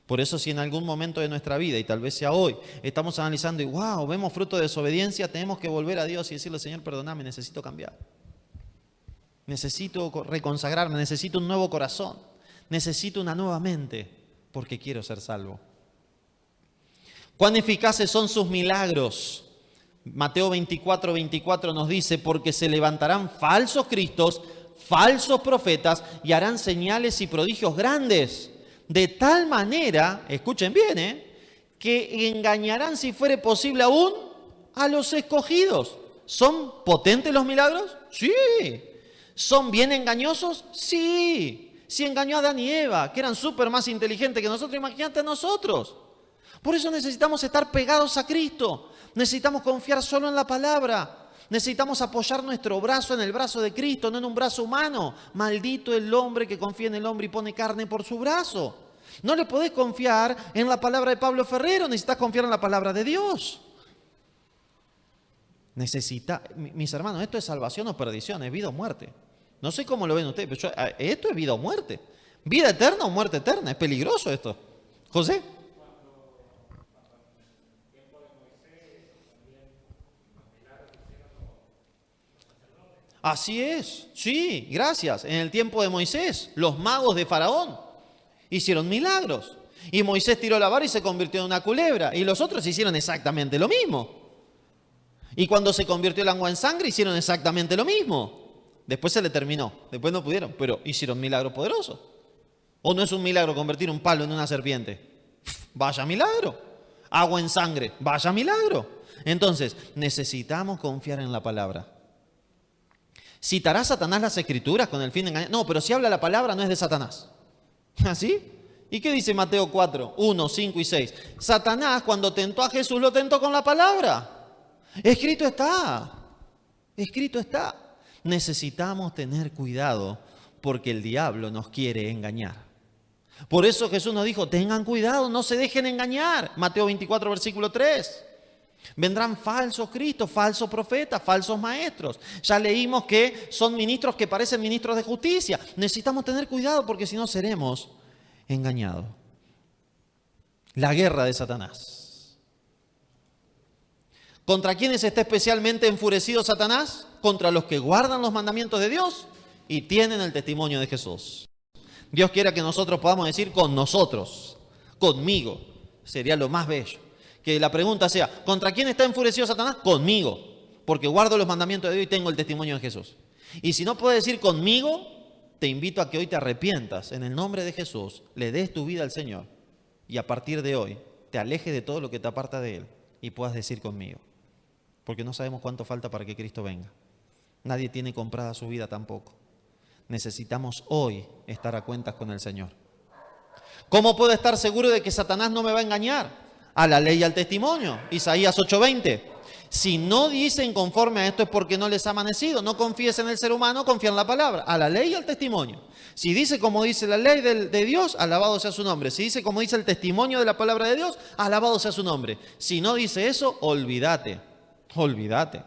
Por eso si en algún momento de nuestra vida, y tal vez sea hoy, estamos analizando y vemos fruto de desobediencia, tenemos que volver a Dios y decirle, Señor, perdóname, necesito cambiar. Necesito reconsagrarme, necesito un nuevo corazón. Necesito una nueva mente porque quiero ser salvo. ¿Cuán eficaces son sus milagros? Mateo 24, 24 nos dice, porque se levantarán falsos cristos, falsos profetas y harán señales y prodigios grandes. De tal manera, escuchen bien, que engañarán si fuere posible aún a los escogidos. ¿Son potentes los milagros? Sí. ¿Son bien engañosos? Sí. Si engañó a Adán y Eva, que eran súper más inteligentes que nosotros, imagínate a nosotros. Por eso necesitamos estar pegados a Cristo. Necesitamos confiar solo en la palabra. Necesitamos apoyar nuestro brazo en el brazo de Cristo, no en un brazo humano. Maldito el hombre que confía en el hombre y pone carne por su brazo. No le podés confiar en la palabra de Pablo Ferrero, necesitas confiar en la palabra de Dios. Mis hermanos, esto es salvación o perdición, es vida o muerte. No sé cómo lo ven ustedes, pero esto es vida o muerte. Vida eterna o muerte eterna. Es peligroso esto. José. Así es. Sí, gracias. En el tiempo de Moisés, los magos de Faraón hicieron milagros. Y Moisés tiró la vara y se convirtió en una culebra. Y los otros hicieron exactamente lo mismo. Y cuando se convirtió el agua en sangre, hicieron exactamente lo mismo. Después se le terminó, después no pudieron, pero hicieron milagros poderosos. ¿O no es un milagro convertir un palo en una serpiente? Vaya milagro. Agua en sangre, vaya milagro. Entonces, necesitamos confiar en la palabra. ¿Citará Satanás las Escrituras con el fin de engañar? No, pero si habla la palabra no es de Satanás. ¿Así? ¿Y qué dice Mateo 4, 1, 5 y 6? Satanás cuando tentó a Jesús lo tentó con la palabra. Escrito está. Escrito está. Necesitamos tener cuidado porque el diablo nos quiere engañar. Por eso Jesús nos dijo, tengan cuidado, no se dejen engañar. Mateo 24, versículo 3. Vendrán falsos cristos, falsos profetas, falsos maestros. Ya leímos que son ministros que parecen ministros de justicia. Necesitamos tener cuidado porque si no seremos engañados. La guerra de Satanás. ¿Contra quiénes está especialmente enfurecido Satanás? Contra los que guardan los mandamientos de Dios y tienen el testimonio de Jesús. Dios quiera que nosotros podamos decir con nosotros, conmigo. Sería lo más bello. Que la pregunta sea, ¿contra quién está enfurecido Satanás? Conmigo, porque guardo los mandamientos de Dios y tengo el testimonio de Jesús. Y si no puede decir conmigo, te invito a que hoy te arrepientas en el nombre de Jesús, le des tu vida al Señor y a partir de hoy te alejes de todo lo que te aparta de Él y puedas decir conmigo. Porque no sabemos cuánto falta para que Cristo venga. Nadie tiene comprada su vida tampoco. Necesitamos hoy estar a cuentas con el Señor. ¿Cómo puedo estar seguro de que Satanás no me va a engañar? A la ley y al testimonio. Isaías 8:20. Si no dicen conforme a esto es porque no les ha amanecido. No confíes en el ser humano, confía en la palabra. A la ley y al testimonio. Si dice como dice la ley de Dios, alabado sea su nombre. Si dice como dice el testimonio de la palabra de Dios, alabado sea su nombre. Si no dice eso, olvídate. Olvídate.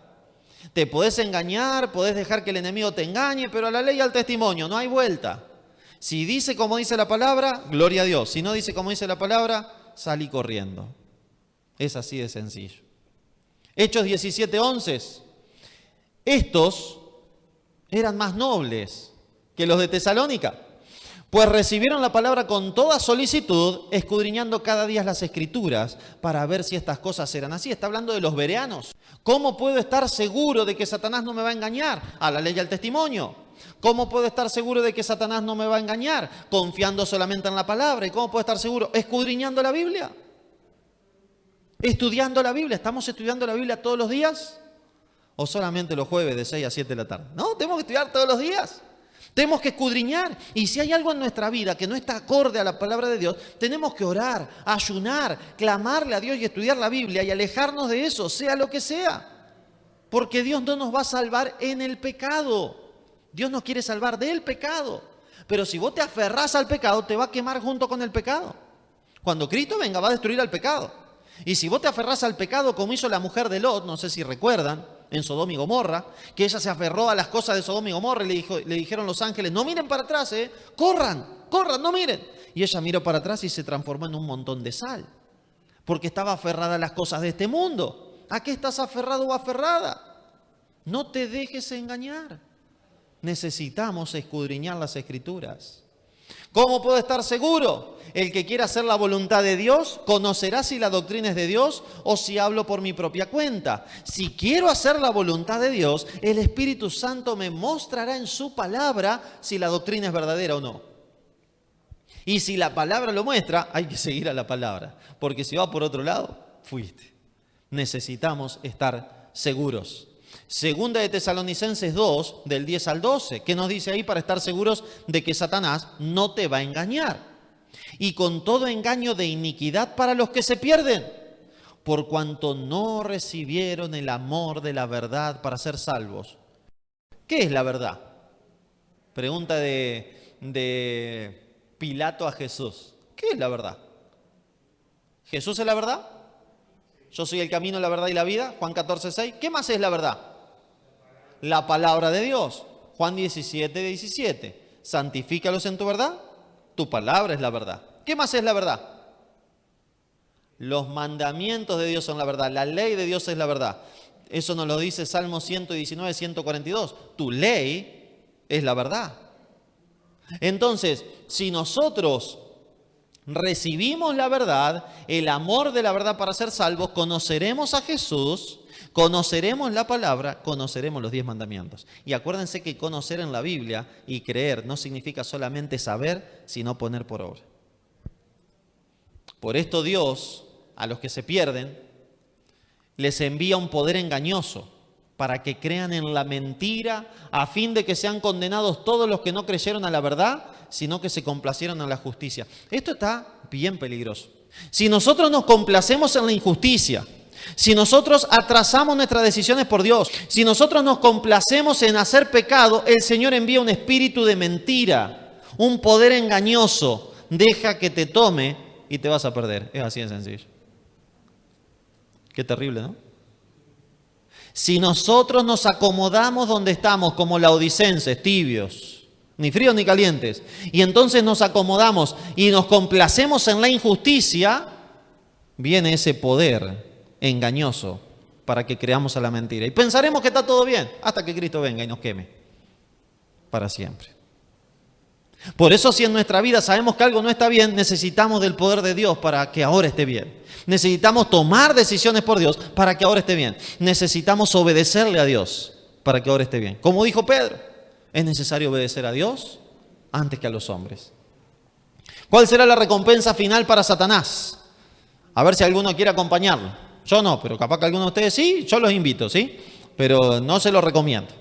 Te podés engañar, podés dejar que el enemigo te engañe, pero a la ley y al testimonio no hay vuelta. Si dice como dice la palabra, gloria a Dios. Si no dice como dice la palabra, salí corriendo. Es así de sencillo. Hechos 17:11. Estos eran más nobles que los de Tesalónica, pues recibieron la palabra con toda solicitud, escudriñando cada día las Escrituras para ver si estas cosas eran así. Está hablando de los bereanos. ¿Cómo puedo estar seguro de que Satanás no me va a engañar? A la ley y al testimonio. ¿Cómo puedo estar seguro de que Satanás no me va a engañar? Confiando solamente en la palabra. ¿Y cómo puedo estar seguro? Escudriñando la Biblia. Estudiando la Biblia. ¿Estamos estudiando la Biblia todos los días? ¿O solamente los jueves de 6 a 7 de la tarde? No, tenemos que estudiar todos los días. Tenemos que escudriñar. Y si hay algo en nuestra vida que no está acorde a la palabra de Dios, tenemos que orar, ayunar, clamarle a Dios y estudiar la Biblia y alejarnos de eso, sea lo que sea. Porque Dios no nos va a salvar en el pecado. Dios nos quiere salvar del pecado. Pero si vos te aferrás al pecado, te va a quemar junto con el pecado. Cuando Cristo venga, va a destruir al pecado. Y si vos te aferrás al pecado como hizo la mujer de Lot, no sé si recuerdan, en Sodoma y Gomorra, que ella se aferró a las cosas de Sodoma y Gomorra y le dijeron los ángeles, no miren para atrás, corran, no miren. Y ella miró para atrás y se transformó en un montón de sal, porque estaba aferrada a las cosas de este mundo. ¿A qué estás aferrado o aferrada? No te dejes engañar. Necesitamos escudriñar las Escrituras. ¿Cómo puedo estar seguro? El que quiera hacer la voluntad de Dios conocerá si la doctrina es de Dios o si hablo por mi propia cuenta. Si quiero hacer la voluntad de Dios, el Espíritu Santo me mostrará en su palabra si la doctrina es verdadera o no. Y si la palabra lo muestra, hay que seguir a la palabra. Porque si va por otro lado, fuiste. Necesitamos estar seguros. Segunda de Tesalonicenses 2, del 10 al 12, ¿qué nos dice ahí para estar seguros de que Satanás no te va a engañar? Y con todo engaño de iniquidad para los que se pierden, por cuanto no recibieron el amor de la verdad para ser salvos. ¿Qué es la verdad? Pregunta de Pilato a Jesús. ¿Qué es la verdad? ¿Jesús es la verdad? Yo soy el camino, la verdad y la vida. Juan 14:6. ¿Qué más es la verdad? La palabra de Dios. Juan 17:17. Santifícalos en tu verdad. Tu palabra es la verdad. ¿Qué más es la verdad? Los mandamientos de Dios son la verdad. La ley de Dios es la verdad. Eso nos lo dice Salmo 119, 142. Tu ley es la verdad. Entonces, si nosotros recibimos la verdad, el amor de la verdad para ser salvos, conoceremos a Jesús, conoceremos la palabra, conoceremos los 10 mandamientos. Y acuérdense que conocer en la Biblia y creer no significa solamente saber, sino poner por obra. Por esto Dios, a los que se pierden, les envía un poder engañoso para que crean en la mentira, a fin de que sean condenados todos los que no creyeron a la verdad, sino que se complacieron en la justicia. Esto está bien peligroso. Si nosotros nos complacemos en la injusticia, si nosotros atrasamos nuestras decisiones por Dios, si nosotros nos complacemos en hacer pecado, el Señor envía un espíritu de mentira, un poder engañoso. Deja que te tome y te vas a perder. Es así de sencillo. Qué terrible, ¿no? Si nosotros nos acomodamos donde estamos como laodicenses, tibios, ni fríos ni calientes, y entonces nos acomodamos y nos complacemos en la injusticia, viene ese poder engañoso para que creamos a la mentira. Y pensaremos que está todo bien hasta que Cristo venga y nos queme para siempre. Por eso, si en nuestra vida sabemos que algo no está bien, necesitamos del poder de Dios para que ahora esté bien. Necesitamos tomar decisiones por Dios para que ahora esté bien. Necesitamos obedecerle a Dios para que ahora esté bien. Como dijo Pedro, es necesario obedecer a Dios antes que a los hombres. ¿Cuál será la recompensa final para Satanás? A ver si alguno quiere acompañarlo. Yo no, pero capaz que alguno de ustedes sí, yo los invito, ¿sí? Pero no se los recomiendo.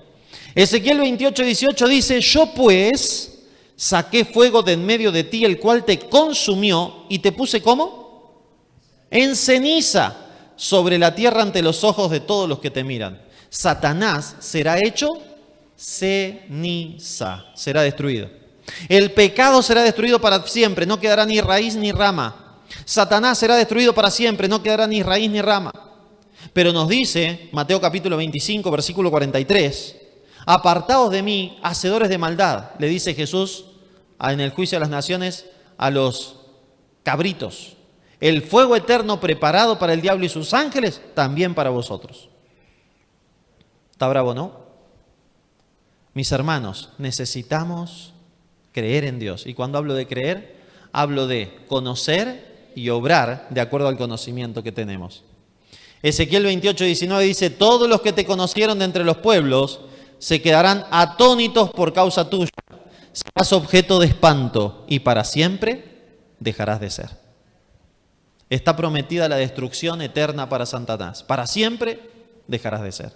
Ezequiel 28:18 dice: yo pues saqué fuego de en medio de ti, el cual te consumió, y te puse ¿cómo? En ceniza sobre la tierra ante los ojos de todos los que te miran. Satanás será hecho ceniza, será destruido. El pecado será destruido para siempre, no quedará ni raíz ni rama. Satanás será destruido para siempre, no quedará ni raíz ni rama. Pero nos dice Mateo capítulo 25, versículo 43, apartaos de mí, hacedores de maldad, le dice Jesús en el juicio de las naciones a los cabritos. El fuego eterno preparado para el diablo y sus ángeles, también para vosotros. ¿Está bravo, no? Mis hermanos, necesitamos creer en Dios. Y cuando hablo de creer, hablo de conocer y obrar de acuerdo al conocimiento que tenemos. Ezequiel 28:19 dice: todos los que te conocieron de entre los pueblos se quedarán atónitos por causa tuya. Serás objeto de espanto y para siempre dejarás de ser. Está prometida la destrucción eterna para Satanás. Para siempre dejarás de ser.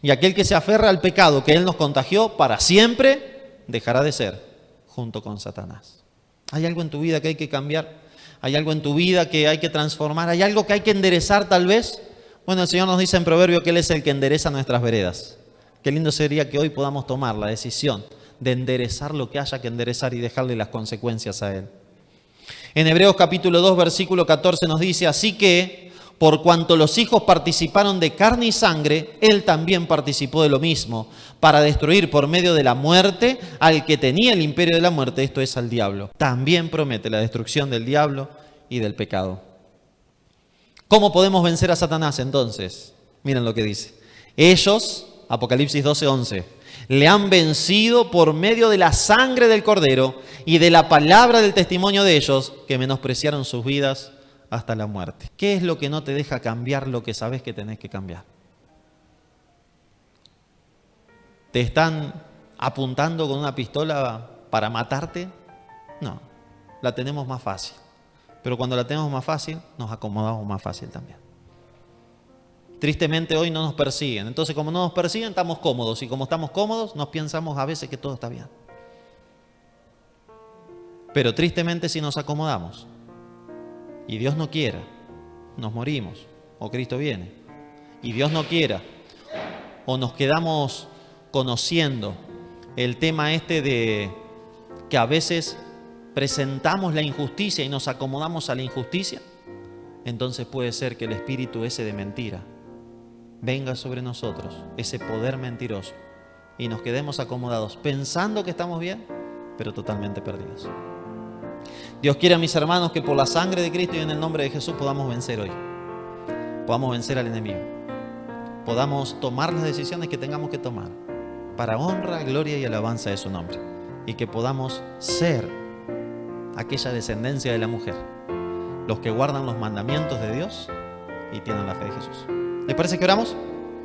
Y aquel que se aferra al pecado que él nos contagió, para siempre dejará de ser junto con Satanás. ¿Hay algo en tu vida que hay que cambiar? ¿Hay algo en tu vida que hay que transformar? ¿Hay algo que hay que enderezar tal vez? Bueno, el Señor nos dice en Proverbio que Él es el que endereza nuestras veredas. Qué lindo sería que hoy podamos tomar la decisión de enderezar lo que haya que enderezar y dejarle las consecuencias a Él. En Hebreos capítulo 2, versículo 14 nos dice: así que, por cuanto los hijos participaron de carne y sangre, Él también participó de lo mismo, para destruir por medio de la muerte al que tenía el imperio de la muerte, esto es, al diablo. También promete la destrucción del diablo y del pecado. ¿Cómo podemos vencer a Satanás entonces? Miren lo que dice. Ellos, Apocalipsis 12:11, le han vencido por medio de la sangre del Cordero y de la palabra del testimonio de ellos, que menospreciaron sus vidas hasta la muerte. ¿Qué es lo que no te deja cambiar lo que sabes que tenés que cambiar? ¿Te están apuntando con una pistola para matarte? No, la tenemos más fácil. Pero cuando la tenemos más fácil, nos acomodamos más fácil también. Tristemente hoy no nos persiguen. Entonces, como no nos persiguen, estamos cómodos. Y como estamos cómodos, nos pensamos a veces que todo está bien. Pero tristemente si nos acomodamos y Dios no quiera, nos morimos o Cristo viene. Y Dios no quiera, o nos quedamos conociendo el tema este de que a veces presentamos la injusticia y nos acomodamos a la injusticia, entonces puede ser que el espíritu ese de mentira venga sobre nosotros, ese poder mentiroso, y nos quedemos acomodados pensando que estamos bien, pero totalmente perdidos. Dios quiere, mis hermanos, que por la sangre de Cristo y en el nombre de Jesús podamos vencer hoy. Podamos vencer al enemigo. Podamos tomar las decisiones que tengamos que tomar para honra, gloria y alabanza de su nombre. Y que podamos ser aquella descendencia de la mujer, los que guardan los mandamientos de Dios y tienen la fe de Jesús. ¿Les parece que oramos?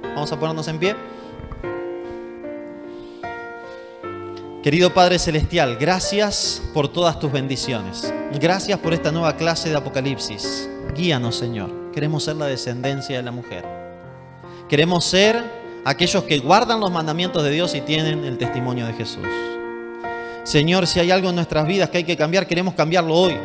Vamos a ponernos en pie. Querido Padre Celestial, gracias por todas tus bendiciones. Gracias por esta nueva clase de Apocalipsis. Guíanos, Señor. Queremos ser la descendencia de la mujer. Queremos ser aquellos que guardan los mandamientos de Dios y tienen el testimonio de Jesús. Señor, si hay algo en nuestras vidas que hay que cambiar, queremos cambiarlo hoy.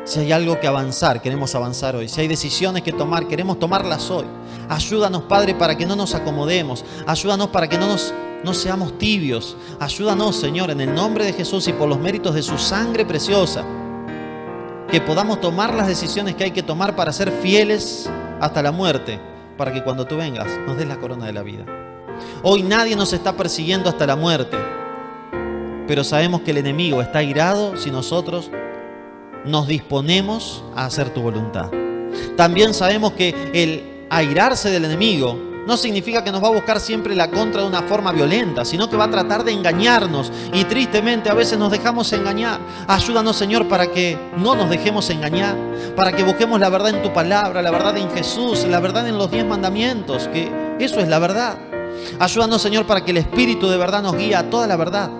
Si hay algo que avanzar, queremos avanzar hoy. Si hay decisiones que tomar, queremos tomarlas hoy. Ayúdanos, Padre, para que no nos acomodemos. Ayúdanos para que no seamos tibios. Ayúdanos, Señor, en el nombre de Jesús y por los méritos de su sangre preciosa, que podamos tomar las decisiones que hay que tomar para ser fieles hasta la muerte, para que cuando tú vengas nos des la corona de la vida. Hoy nadie nos está persiguiendo hasta la muerte, pero sabemos que el enemigo está airado si nosotros nos disponemos a hacer tu voluntad. También sabemos que el airarse del enemigo no significa que nos va a buscar siempre la contra de una forma violenta, sino que va a tratar de engañarnos, y tristemente a veces nos dejamos engañar. Ayúdanos, Señor, para que no nos dejemos engañar, para que busquemos la verdad en tu palabra, la verdad en Jesús, la verdad en los 10 mandamientos, que eso es la verdad. Ayúdanos, Señor, para que el Espíritu de verdad nos guíe a toda la verdad.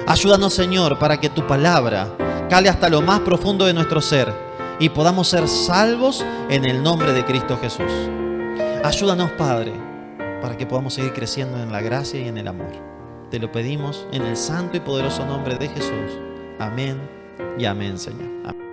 Ayúdanos, Señor, para que tu palabra cale hasta lo más profundo de nuestro ser y podamos ser salvos en el nombre de Cristo Jesús. Ayúdanos, Padre, para que podamos seguir creciendo en la gracia y en el amor. Te lo pedimos en el santo y poderoso nombre de Jesús. Amén y amén, Señor. Amén.